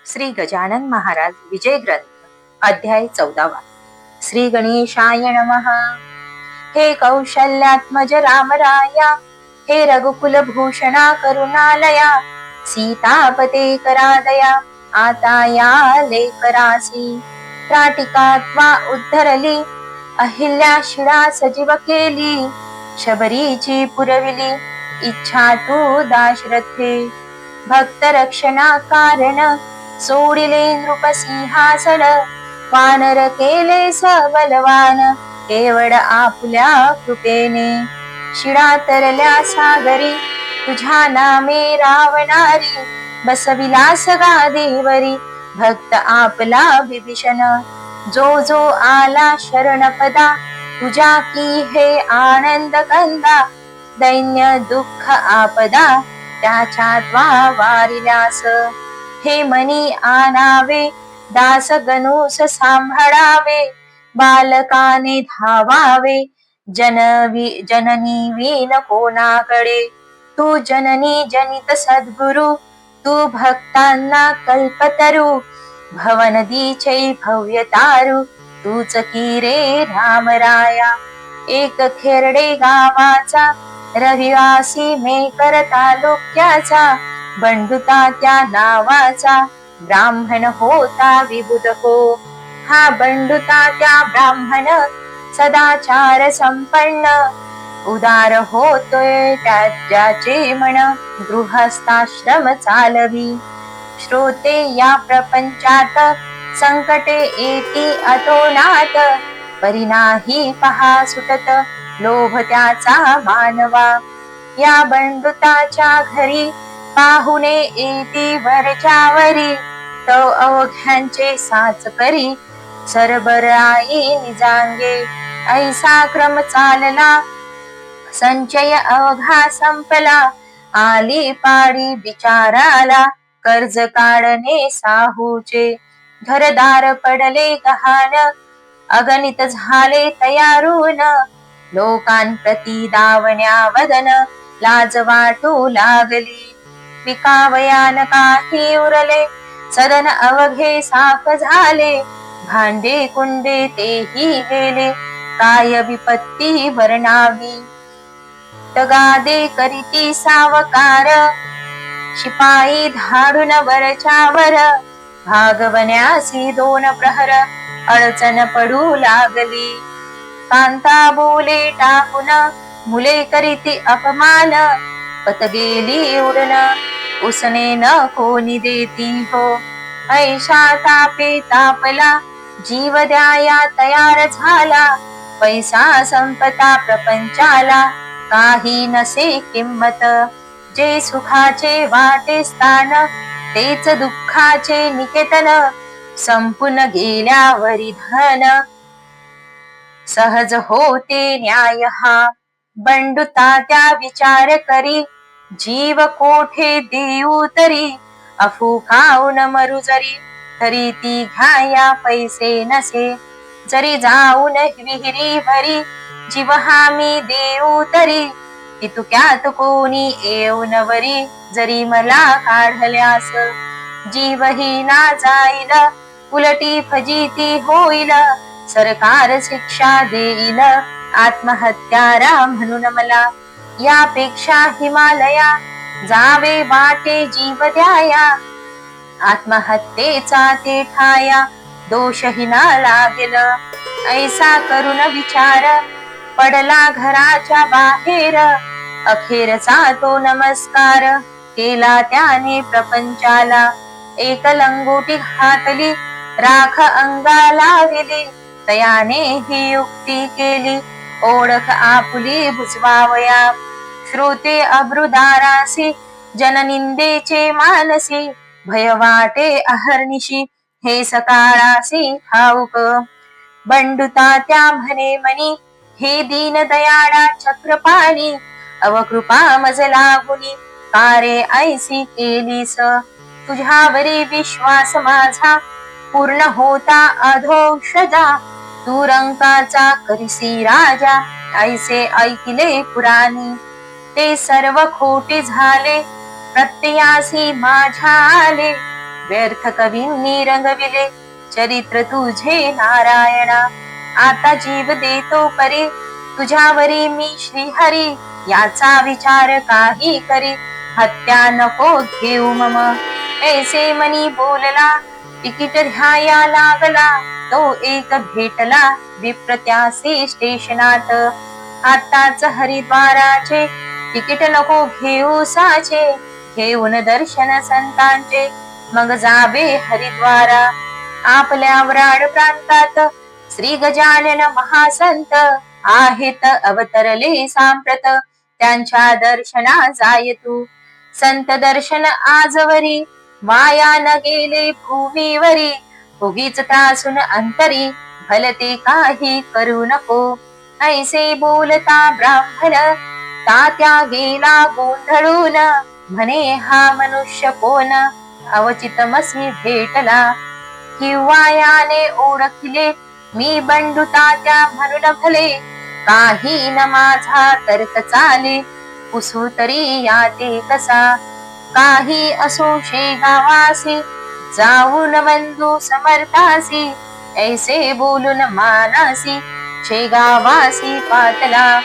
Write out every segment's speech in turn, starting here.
श्री गजानन महाराज विजय ग्रंथ अध्याय 14वा। श्री गणेशाय नमः। हे कौशल्यात्मज रामराया, हे रघुकुल भूषणा करुणालया, सीतापते करादया, आता या लेकरासी त्राटिकात्वा उद्धरली, अहिल्या शिळा सजीव केली, शबरीची पुरविली इच्छा तू दाशरथे, भक्त रक्षणा कारण सोडिले नृपसिंहासन, वानर केले सबलवान केवळ आपुल्या कृपेने, शिळा तरल्या सागरी तुझ्या नामे रावणारी, बसविला गादीवरी भक्त आपला विभीषण, जो जो आला शरणपदा तुझ्या की हे आनंद कंदा, दैन्य दुःख आपदा त्याच्या वारिल्यास, हे मनी आणावे दास गणूस सांभाळावे, बालकाने धावावे जननी वीन कोणाकडे, तू जननी जनित सद्गुरु, तू भक्तांना कल्पतरू, भवनदीचे भव्य तारू तूच की रे रामराया, एक खेरडे गावाचा रहिवासी मेकर तालुक्याचा, बंडुता त्या नावाचा ब्राह्मण होता विबुध हो, हा बंडुता त्या ब्राह्मण सदाचार संपन्न, उदार होतोय त्याचे मन गृहस्थाश्रम चालवी, श्रोते या प्रपंचात संकटे येती अतोनात, परिनाही पहा सुटत लोभ त्याचा मानवा, या बंडुताच्या घरी पाहुणे येती वरच्यावरी, तो अवघ्यांचे साच करी सरबराई निजांगे, ऐसा क्रम चालला संचय अवघा संपला, आली पाडी बिचाराला कर्ज काढणे साहूचे, घरदार पडले गहाण अगणित झाले तयारून, लोकांप्रती दावण्या वदन लाज वाटू लागली, विकावयान काही उरले सदन अवघे साफ झाले, भांडे कुंडे तेही गेले काय विपत्ती वर्णावी, तगादे करीती सावकार शिपाई धाडून वरच्यावर, भागवण्यासी दोन प्रहर अडचण पडू लागली, कांता बोले टाकून मुले करीती अपमान, पत गेली उडन उसने न कोणी देती हो, ऐशा तापे तापला जीव द्याया तयार झाला, पैसा संपता प्रपंचाला काही नसे किंमत, जे सुखाचे वाटे स्थान तेच दुःखाचे निकेतन, संपून गेल्यावरी धन सहज होते न्याय हा, बंडुता त्या विचार करी जीव कोठे देऊ तरी, अफू खाऊन मरू जरी तरी ती घ्याया पैसे नसे, जरी जाऊन विहिरी भरी जीव हामी देऊ तरी, तितुक्यात कोणी येऊन वरी जरी मला काढल्यास, जीवही ना जाईल उलटी फजिती होईल, सरकार शिक्षा देईल आत्महत्यारा म्हणून मला, यापेक्षा हिमालया जावे वाटे जीव द्याया, आत्महत्येचा ते ठाया दोषही ना लागेल, ऐसा करून विचार पडला घराच्या बाहेर, अखेरचा तो नमस्कार केला त्याने प्रपंचाला, एक लंगोटी घातली राख अंगाला दिली, तयाने ही युक्ती केली ओळख आपुली बुजवावया, श्रोते अब्रुदारासी जननिंदेचे मानसी, भय वाटे अहर्निशी हे सकाळासी ठाऊक, बंडुता त्या म्हणे मनी हे दीन दयाळा चक्रपाणी, अवकृपा मज लागुनी कारे ऐसी केलीस, तुझ्यावरी विश्वास माझा पूर्ण होता अधोषजा, तू रंकाचा करिसी राजा ऐसे ऐकिले पुराणी, ते सर्व खोटे झाले प्रत्ययासी माझ्या आले, व्यर्थ कवींनी रंगविले चरित्र तुझे नारायणा. आता जीव देतो परी तुझ्यावरी मी श्रीहरी, याचा विचार काही करी हत्या नको घेऊ मम. ऐसे मनी बोलला तिकीट घ्याया लागला, तो एक भेटला विप्रत्यासी स्टेशनात. आताच हरिद्वाराचे तिकीट नको घेऊ साचे, घेऊन दर्शन संतांचे मग जावे हरिद्वारा. आपल्या वराड प्रांतात श्री गजानन महासंत आहेत अवतरले सांप्रत, त्यांच्या दर्शना जाय तू. संत दर्शन आजवरी वाया न गेले भूमीवरी, उगीच त्रासून अंतरी भलते काही करू नको. ऐसे बोलता ब्राह्मण तात्या गेला गोंधळून, म्हणे हा मनुष्य कोण अवचितमसी भेटला. किंवा याने ओळखले मी बंडू तात्या म्हणून भले, काही न माझा तर्क चाले पुसू तरी याते कसा. काही असो शेगावासी जाऊन बंधू समर्थासी, ऐसे बोलून मानासी शेगावासी पातला.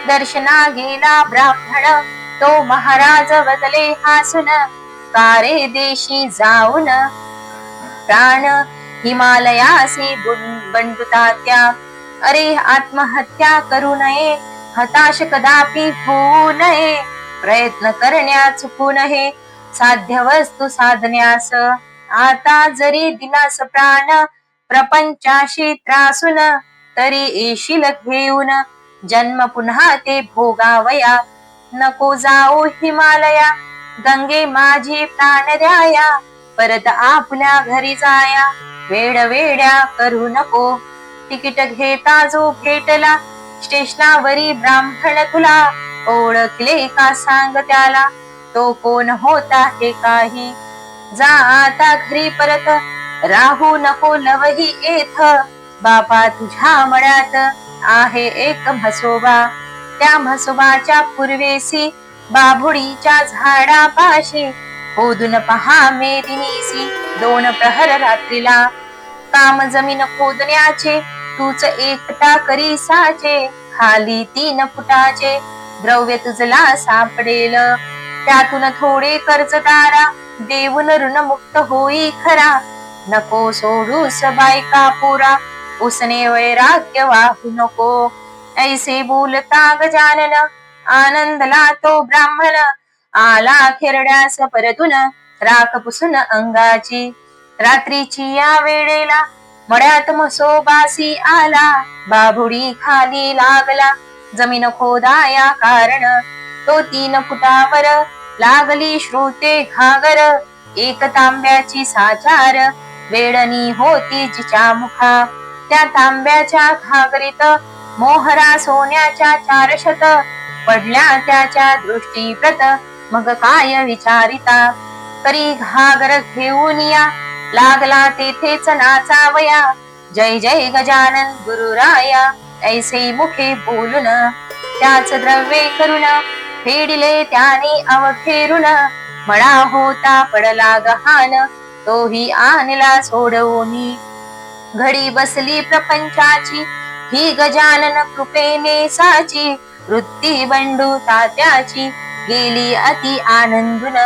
दर्शना गेला ब्राह्मण तो महाराज बदले हासून, कारे देशी जाऊन प्राण हिमालयासी बंडू तात्या. अरे आत्महत्या करू नये हताश कदापि होऊ नये, प्रयत्न करण्या चुकू नये साध्य वस्तू साधण्यास. आता जरी दिलास प्राण प्रपंचाशी त्रासून, तरी येशील घेऊन जन्म पुन्हा ते भोगावया. नको जाऊ हिमालया गंगे माझी प्राण द्याया, परत आपल्या घरी जाया वेड वेड्या करू नको. तिकीट घेता जो भेटला स्टेशनावरी ब्राह्मण तुला, ओळखले का सांग त्याला तो कोण होता हे काही. जा आता घरी परत राहू नको लवही येथ, बापा तुझ्या मळ्यात आहे एक म्हसोबा. त्या म्हसोबाच्या पूर्वेसी बाभुडीच्या झाडापाशी, खोदून पहा मेदिनीसी 2 प्रहर रात्रीला. काम जमीन खोदण्याचे तूच एकटा करी साचे, खाली 3 फुटाचे द्रव्य तुझला सापडेल. त्यातून थोडे कर्जदारा देऊन ऋणमुक्त होई खरा. नको सोडूस बायका पुरा उसने वैराग्य वाहू नको. ऐसे बोलता गजानन आनंदला तो ब्राह्मण, आला खेरड्यास परतून राख पुसून अंगाची. रात्रीची या वेळेला मळ्यात म्हसोबासी आला, बाभुडी खाली लागला जमीन खोदाया कारण. तो 3 फुटावर लागली श्रोते घागर, एक तांब्याची साचार वेडणी होती जिच्या मुखा. त्या तांब्याच्या घागरीत मोहरा सोन्याच्या 400 पडल्या त्याच्या दृष्टीप्रत, मग काय विचारिता. तरी घागर घेऊन या लागला तेथेच नाचावया, जय जय गजानन गुरुराया ऐसे मुखे बोलून. त्याच द्रव्ये करून फेडिले त्याने अवखेरून, मळा होता पडला गहाण तोही आणला सोडवून. घडी बसली प्रपंचाची ही गजानन कृपेने साची, वृत्ती बंडू तात्याची गेली अति आनंदून.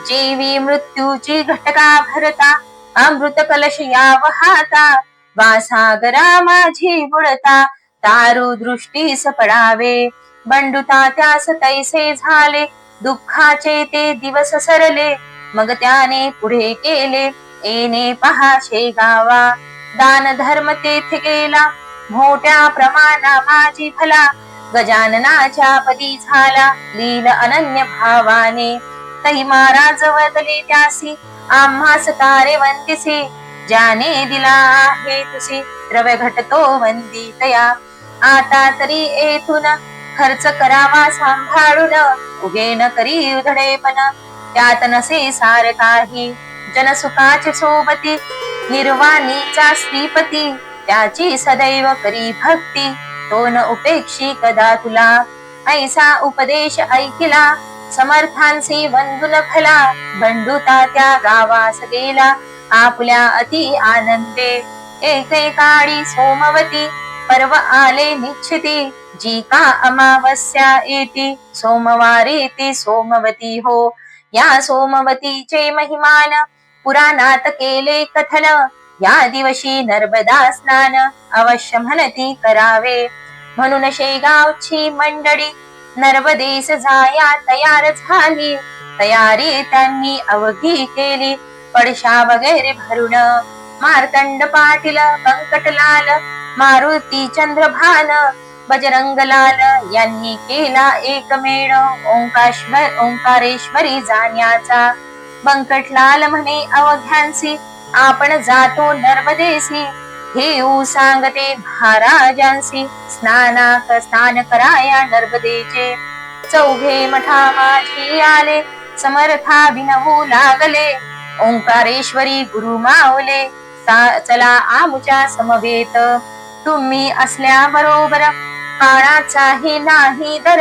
जेवी मृत्यूची घटका भरता अमृत कलश या वाहता, वासागरा माझी बुडता तारू दृष्टीस पडावे. बंडू तात्यास तैसे झाले दुःखाचे ते दिवस सरले, मग त्याने पुढे केले येणे पहा शेगावा. दान धर्म तेथे गेला मोठ्या प्रमाणा माझी भला, गजाननाच्या पदी झाला लील अनन्य भावाने. तई महाराज वदले त्यासी आम्हास तारे वंदिसी, ज्याने दिला आहे तुसी द्रव्य घटतो वंदितया. आता तरी येथून खर्च करावा सांभाळून, उगे न करी उधळेपण त्यात नसे सार काही. जनसुखाचे सोबती निर्वाणीचा श्रीपती, त्याची सदैव करी भक्ती तो न उपेक्षी कदा तुला. ऐसा उपदेश ऐकिला समर्थांचे वंदुन भला बंडुता त्या गावास गेला आपल्या अति आनंदे एकेकाळी सोमवती पर्व आले निश्चिती जी का अमावस्या येती सोमवारी ती सोमवती हो या सोमवतीचे महिमान पुराणात केले कथन या दिवशी नर्मदा स्नान अवश्य म्हणती करावे म्हणून शेगावची मंडळी नर्मदेस जाया तयार झाली तयारी त्यांनी अवघी केली पडशा वगैरे भरून मार्तंड पाटील पंकटलाल मारुती चंद्रभान बजरंगलाल यांनी केला एकमेळ ओंकारेश्वरी जाण्याचा बंकटलाल म्हणे अवघ्यांसी आपण जातो नर्मदेसी घेऊ सांगते महाराजांसी स्नान कराया नर्मदेचे चौघे मठा माझी आले समर्था विनवू लागले ओंकारेश्वरी गुरु मावले चला आमुच्या समवेत तुम्ही असल्या बरोबर काळाचाही नाही दर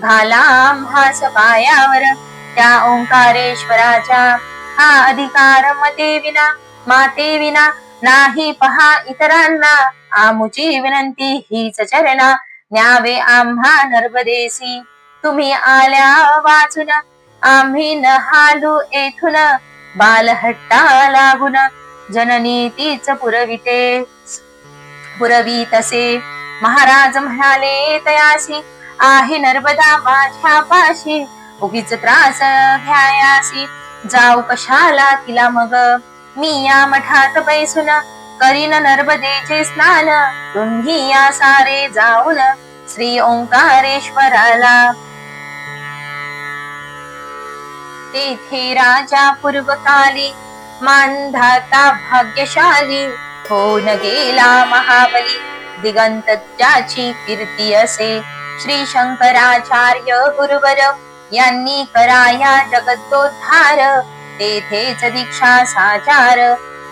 घाला आम्हास पायावर त्या ओंकारेश्वराच्या हा अधिकार माते विना नाही पहा इतरांना आमुची विनंती हीच चरणा न्यावे आम्हा नर्मदेसी तुम्ही आल्या वाचून आम्ही न हालू येथून बालहट्टा लागून जननी तीच पुरवी तसे महाराज म्हणाले तयासी आहे नर्मदा माझ्या पाशी उगीच त्रास घ्यायासी जाऊ कशाला तिला मग मी या मठात बैसून करीन नर्मदेचे स्नान तुम्ही या सारे जाऊन श्री ओंकारेश्वराला तेथे राजा पूर्वकाली मानधाता भाग्यशाली होऊन गेला महाबली दिगंत ज्याची कीर्ती असे श्री शंकराचार्य गुरुवर यांनी कराया जगद्दोद्धार तेथेच दीक्षा साचार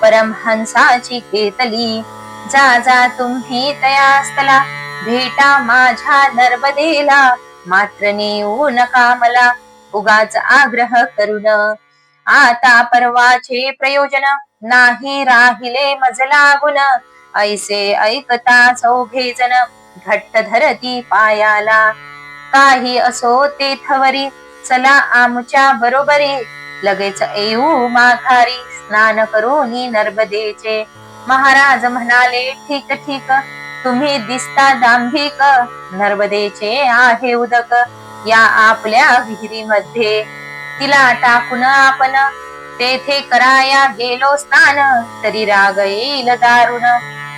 परमहंसाची घेतली जा तुम्ही तयास्तला भेटा माझ्या नर्मदेला मात्र नेऊ नका मला उगाच आग्रह करून आता परवाचे प्रयोजन नाही राहिले मज लागून ऐसे ऐकता चौघे जण घट्ट धरती पायाला काही असो तेथवरी चला आमच्या बरोबरी लगेच येऊ माघारी स्नान करून नर्मदेचे महाराज म्हणाले ठीक ठीक तुम्ही दिसता दांभिक नर्मदेचे आहे उदक या आपल्या विहिरीमध्ये तिला टाकून आपण तेथे कराया गेलो स्नान तरी राग येईल दारुण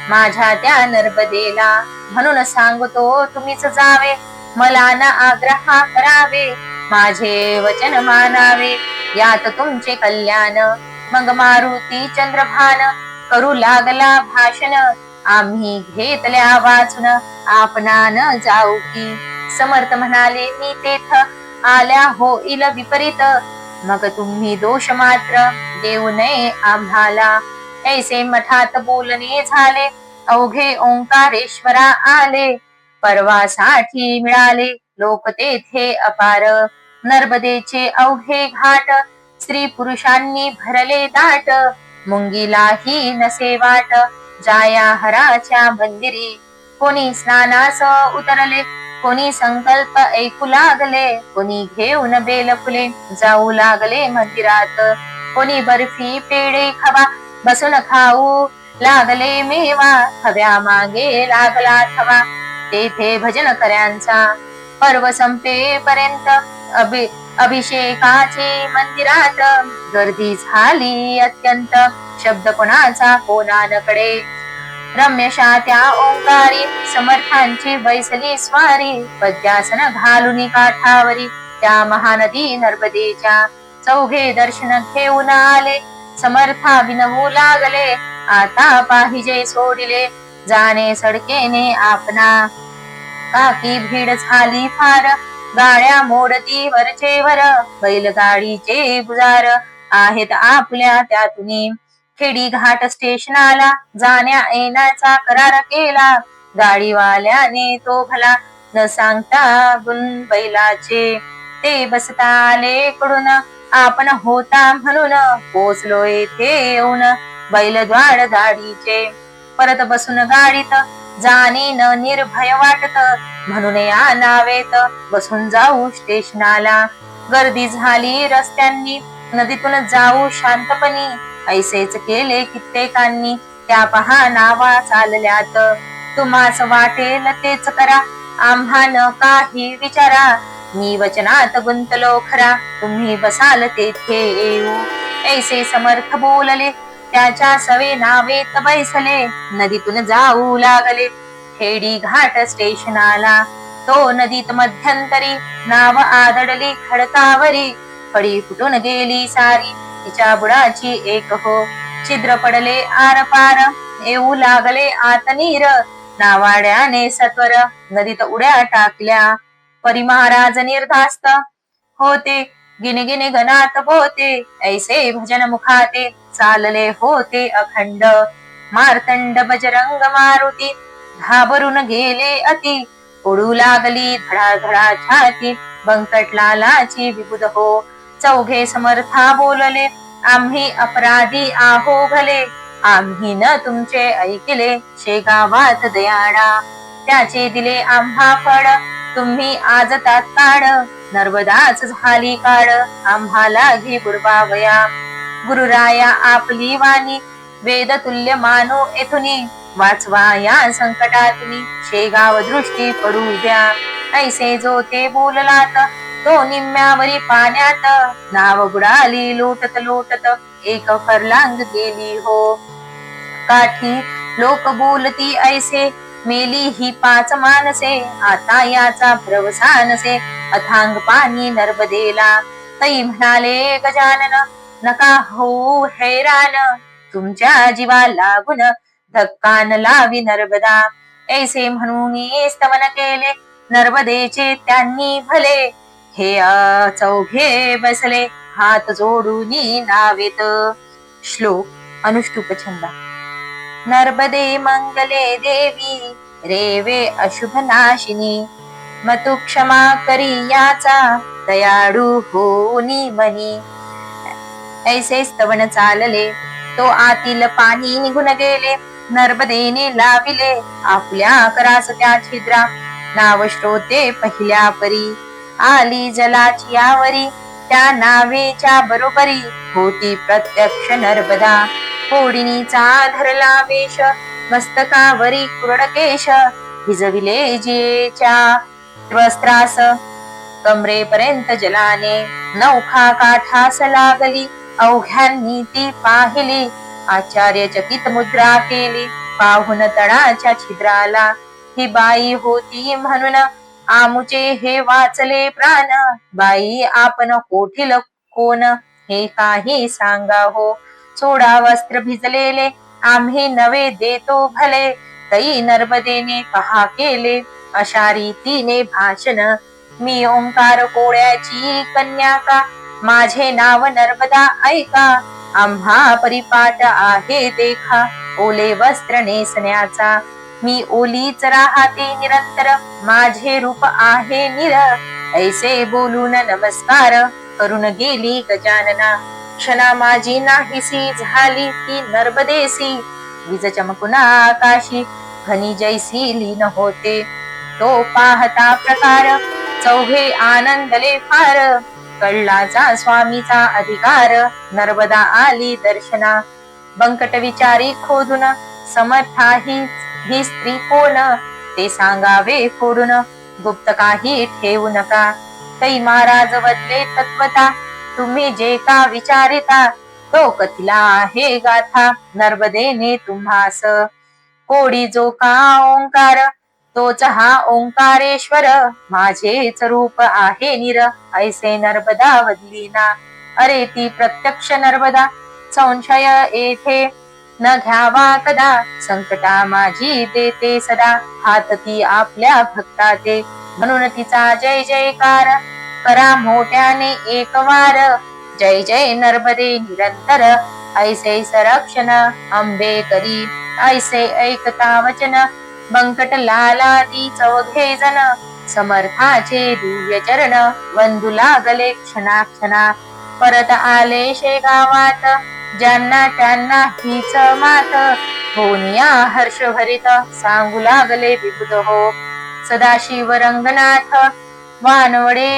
माझ्या त्या नर्मदेला म्हणून सांगतो तुम्हीच जावे मला न आग्रह करावे माझे वचन मानावे यात तुमचे कल्याण मग मारुती चंद्रभान करू लागला भाषण आम्ही घेतल्या वाचून आपणा न जाऊ की समर्थ म्हणाले मी तेथ आल्या होईल विपरीत मग तुम्ही दोष मात्र देऊ नये आम्हाला ऐसे मठात बोलणे झाले अवघे ओंकारेश्वरा आले परवासाठी मिळाले लोक तेथे अपार नर्मदेचे अवघे घाट स्त्री पुरुषांनी भरले दाट मुंगीलाही नसे वाट जाया हराच्या मंदिरी कोणी स्नानास उतरले कोणी संकल्प ऐकू लागले कोणी घेऊन बेल फुले जाऊ लागले मंदिरात कोणी बर्फी पेढे खवा बसून खाऊ लागले मेवा हव्या मागे लागला थवा तेथे भजन कर्यांचा पर्व संपेपर्यंत अभिषेकाचे मंदिरात गर्दी झाली अत्यंत शब्द कोणाचा कोणाकडे रम्यशा त्या ओंकारी समर्थांची बैसली स्वारी पद्यासन घालून काठावरी त्या महानदी नर्मदेच्या चौघे दर्शन घेऊन आले समर्था विनवू लागले आता पाहिजे सोडिले जाणे सडकेने आपणा काकी भीड झाली फार गाड्या मोडती वरचे वर बैलगाडीचे गुजार आहेत आपल्या त्यातून खेडी घाट स्टेशनाला जाण्या येण्याचा करार केला गाडीवाल्याने तो भला न सांगता गुण बैलाचे ते बसता आले कडून आपण होता म्हणून पोचलो येथे येऊन बैलद्वार दाढीचे परत बसून गाडीत जाणे न निर्भय वाटत म्हणून या नावेत बसून जाऊ स्टेशनाला गर्दी झाली रस्त्यांनी नदीतून जाऊ शांतपणी ऐसेच केले कित्येकांनी त्या पहा नावा चालल्यात तुम्हास वाटेल तेच करा आम्हा न काही विचारा मी वचनात गुंतलो खरा तुम्ही बसाल तेथे येऊ ऐसे समर्थ बोलले त्याच्या सवे नावेत बैसले नदीतून जाऊ लागले खेडी घाट स्टेशनाला तो नदीत मध्यंतरी नाव आदळली खडकावरी फडी फुटून गेली सारी तिच्या बुडाची एक हो छिद्र पडले आर पार येऊ लागले आत नीर नावाड्याने सत्वर नदीत उड्या टाकल्या परी महाराज निर्धास्त होते गिनगिने गणात होते ऐसे भजन मुखाते चालले होते अखंड मार्तंड बजरंग मारुती घाबरून गेले अति उडू लागली धडाधडा छाती बंकटलालाची विबुध हो चौघे समर्था बोलले आम्ही अपराधी आहो भले आम्ही न तुमचे ऐकले शेगावात दयाळा त्याचे दिले आम्हा फळ तुम्ही आज तात्काळ नर्मदाच झाली काळ आम्हाला घे बुडवावया गुरुराया आपली वाणी वेद तुल्य मानो येथुनी वाचवा या संकटातनी शेगाव दृष्टी पडू द्या ऐसे जो ते बोललात तो निम्म्यावरी पाण्यात नाव बुडाली लोटत लोटत एक फरलांग गेली हो काठी लोक बोलती ऐसे मेली ही पाच मानसे आता याचा भरवसा नसे अथांग पाणी नर्मदेला तई म्हणाले गजानन नका हो हैराण तुमच्या जीवा लागून धक्कान लावी नर्मदा ऐसे म्हणून स्तवन केले नर्मदेचे त्यांनी भले हे चौघे बसले हात जोडून नावेत श्लोक अनुष्टुप छंदा नर्मदे मंगले देवी रेवे अशुभ नाशिनी मतु क्षमा करी याचा दयाळू होनी मनी ऐसे स्तवन चालले तो आतील पाणी निघून गेले नर्मदेने लाविले आपल्या करास त्या छिद्रा नाव श्रोते पहिल्या परी आली जलाची यावरी त्या नावेच्या बरोबरी होती प्रत्यक्ष नर्मदा फोडिनीचा धरला वेश मस्तकावरी कुरडकेश भिजविले जियेच्या वस्त्रास कमरेपर्यंत जलाने नौखा काठास लागली अवघ्यांनी ती पाहिली आश्चर्यचकित मुद्रा केली पाहून तळाच्या छिद्राला ही बाई होती म्हणून आमुचे हे वाचले प्राण बाई आपण कोठील कोण हे काही सांगा हो सोडा वस्त्र भिजलेले आम्ही नवे देतो भले तई नर्मदेने पहा केले अशा रीतीने भाषण मी ओंकार कोळ्याची कन्या का माझे नाव नर्मदा ऐका आम्हा परिपाठ आहे देखा ओले वस्त्र नेसण्याचा मी ओलीच राहते निरंतर माझे रूप आहे निर ऐसे बोलून नमस्कार करून गेली गजानना क्षणा माझी नाहीसी झाली ती नर्मदेसी विज चमकुन आकाशी घनी जैसी लीन होते तो पाहता प्रकार चौघे आनंदले फार कळलाचा स्वामीचा अधिकार नर्मदा आली दर्शना बंकट विचारी खोदून समर्था ही स्त्री कोण ते सांगावे फोडून गुप्त काही ठेवू नका तै महाराज वदले तत्वता तुम्ही जे का विचारिता तो कथिला आहे गाथा नर्मदेने तुम्हास कोडी जो का ओंकार तोच हा ओंकारेश्वर माझेच रूप आहे निर ऐसे नर्मदा वदलीना अरे ती प्रत्यक्ष नर्मदा संशय येथे न घ्यावा कदा संकटा माझी देते सदा हात ती आपल्या भक्ताते म्हणून तिचा जय जयकार करा मोठ्याने एक वार जय जय नर्मदे निरंतर ऐसे संरक्षण अंबे करी ऐसे ऐकता वचन बंकट लालादी चौघे जन समर्थाचे दिव्य चरण वंदू लागले क्षणाक्षणा. परत आले शेगावात ज्यांना त्यांना हीच मात. होनिया हर्षभरित सांगू लागले विबुध हो. सदाशिव रंगनाथ वानवडे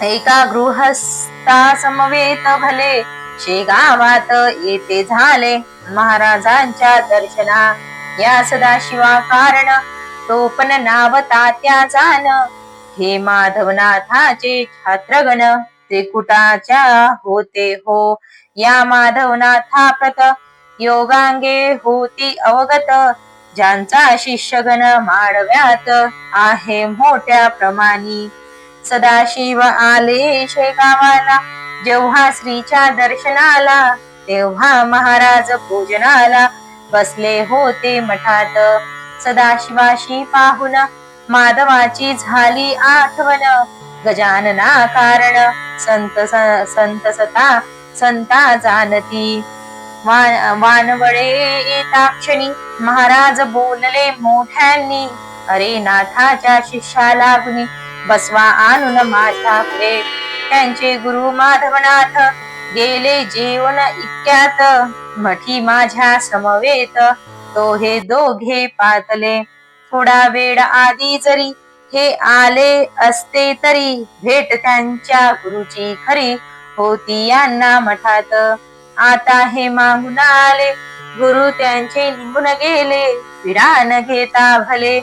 एका गृहस्था समवेत भले. शेगावात येथे झाले महाराजांच्या दर्शना. या सदाशिवा कारण तो पण नाव तात्या जाण. हे माधवनाथाचे छात्रगण त्रिकुटाच्या होते हो. या माधवनाथा प्रत योगांगे होती अवगत. ज्यांचा शिष्यगण माळव्यात आहे मोठ्या प्रमाणी. सदाशिव आले शेगावाला जेव्हा श्रीच्या दर्शनाला. तेव्हा महाराज भोजनाला बसले होते मठात. सदाशिवाशी पाहून माधवाची झाली आठवण. गजानना कारण संता जाणती. वानवडे येता क्षणी महाराज बोलले मोठ्यांनी. अरे नाथाच्या शिष्या लागुनी बसवा आणून माझ्याकडे. त्यांचे गुरु माधवनाथ गेले जेवण इतक्यात. मठी माझ्या समवेत तो हे दोघे पातले. थोडा वेळ आधी जरी हे आले असते तरी भेट त्यांच्या गुरुची खरी होती यांना मठात. आता हे मागून आले गुरु त्यांचे निघून गेले. विरान घेता भले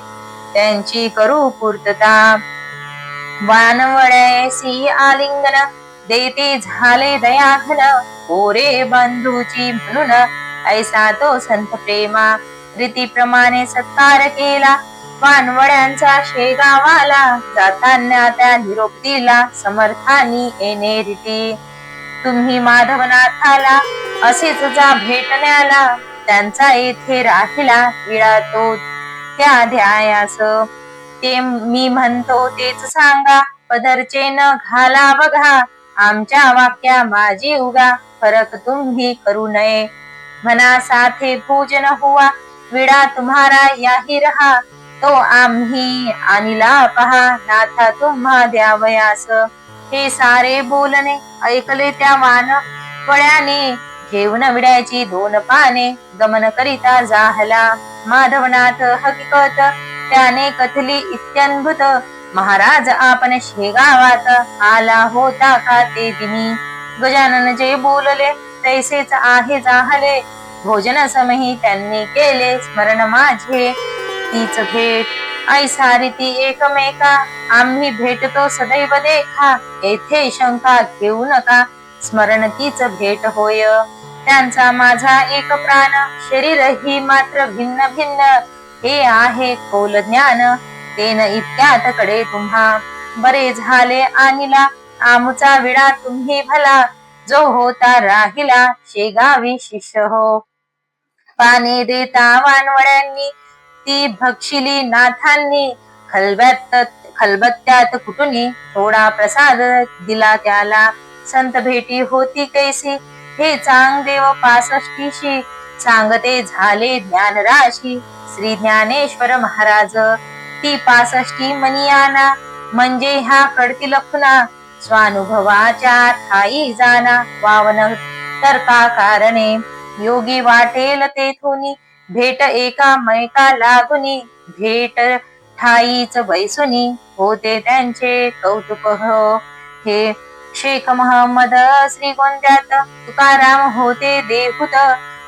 त्यांची करू पूर्तता. वानवड्यासी आलिंगन देते झाले दयाघन. ओरे बंधूची म्हणून ऐसा तो संत प्रेमा. रीतीप्रमाणे सत्कार केला वानवड्यांचा शेगावाला. जाताना त्या निरोप दिला समर्थानी येणे रीती. तुम्ही माधवनाथाला असेच जा भेटण्याला. त्यांचा येथे राहिला विळा तो त्या ध्यायास. ते मी म्हणतो तेच सांगा पदरचे न घाला बघा. आमच्या वाक्या माझी उगा फरक तुम्ही करू नये. म्हणा साथे भोजन हुआ विडा तुम्हारा याही रहा. तो आम्ही आणिला पहा नाथा तुम्हा द्यावयास. हे सारे बोलणे ऐकले त्या वानवड्याने. घेऊन विड्याची 2 पाने गमन करिता जाहला. माधवनाथ हकीकत त्याने कथली इत्यद्भुत. महाराज आपण शेगावात आला होता का ते दिनी. गजानन जे बोलले तैसेच आहे जाहले. भोजन समही त्यांनी केले स्मरण माझे तीच भेट. ऐसा रीती एकमेका आम्ही भेटतो सदैव देखा. येथे शंका घेऊ नका स्मरण तीच भेट होय. त्यांचा माझा एक प्राण शरीर ही मात्र भिन्न भिन्न. हे आहे खोल ज्ञान तेन इतक्यात कडे तुम्हा. बरे झाले आणिला आमचा विडा तुम्ही भला. जो होता राहिला शेगावी शिष्य हो. पाने देता वानवड्यांनी ती भक्षिली नाथांनी. खलबत्त्यात कुटुनी थोडा प्रसाद दिला त्याला. संत भेटी होती कैसी हे चांगदेव 65शी. सांगते झाले ज्ञानराशी श्री ज्ञानेश्वर महाराज. ती 65 मनियाना म्हणजे ह्या कडतील खुना. स्वानुभवाच्या ठाई जाना वावन तर्का कारणे. योगी वाटेल तेथुनी भेट एका मैका लागुनी. भेट ठाईच बैसुनी होते त्यांचे कौतुक हो. हे शेख महम्मद श्रीगोंद्यात तुकाराम होते देहूत.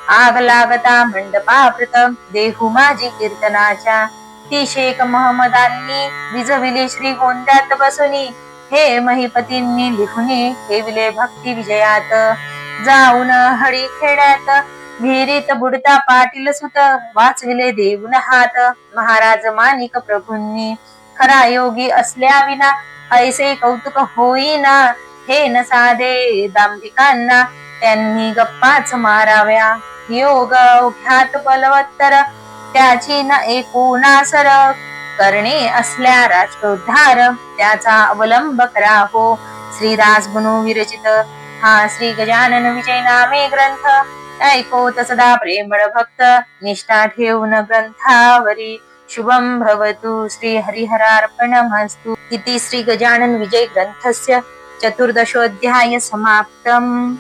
आग लागता मंडपाप्रत देहू माझी कीर्तनाच्या. ती शेख महम्मदांनी विजविली श्रीगोंद्यात बसुनी. हे महिपतींनी लिहुनी ठेविले भक्ती विजयात. जाऊन हळी खेड्यात विहिरीत बुडता पाटील सुत. वाचविले देऊन हात महाराज माणिक प्रभूंनी. खरा योगी असल्या विना ऐसे कौतुक होईना. हे न साधे दांभिकांना त्यांनी गप्पाच माराव्या. योग अवघ्यात बलवत्तर त्याची न एकुणासर. करणे असल्या राष्ट्रोद्धार त्याचा अवलंब करा हो. श्रीदास बनू विरचित हा श्री गजानन विजय नामे ग्रंथ. ऐकोत सदा प्रेमळ भक्त निष्ठा ठेवून ग्रंथावरी. शुभं भवतु. श्री हरिहरार्पणमस्तु. इति श्री गजानन विजय ग्रंथस्य चतुर्दशोऽध्याय समाप्तम्.